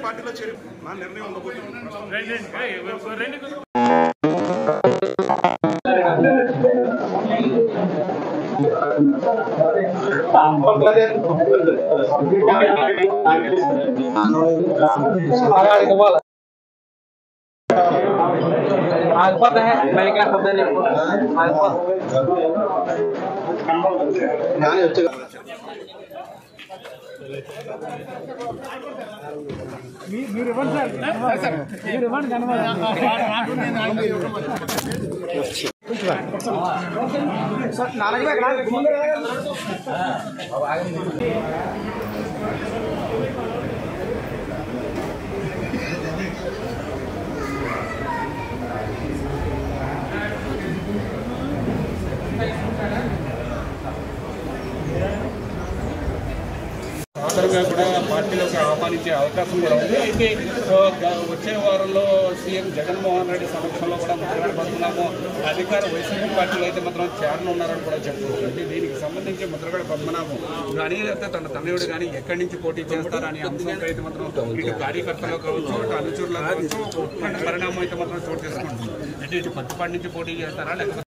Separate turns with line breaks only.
పార్టీలో చేరి నా నిర్ణయం ఉండబోతుంది.
पता है मैं क्या शब्द नहीं
సాధారణంగా కూడా పార్టీలోకి ఆహ్వానించే అవకాశం కూడా ఉంది. అయితే వచ్చే వారంలో సీఎం జగన్మోహన్ రెడ్డి సమక్షంలో కూడా ముద్రగడ అధికార వైసీపీ పార్టీలో అయితే మాత్రం చేరనున్నారని కూడా చెప్పుకోవచ్చు. దీనికి సంబంధించి ముద్రగడ పద్మనాభం కానీ లేకపోతే తన తనయుడు కానీ ఎక్కడి నుంచి పోటీ చేస్తారనే అంశంపై అయితే మాత్రం ఇటు కార్యకర్తలు కావచ్చు, ఇటు అనుచరులు కావచ్చు, పరిణామం అయితే మాత్రం చోటు చేసుకుంటుంది. అంటే ఇటు పత్తిపాటి నుంచి పోటీ చేస్తారా లేకపోతే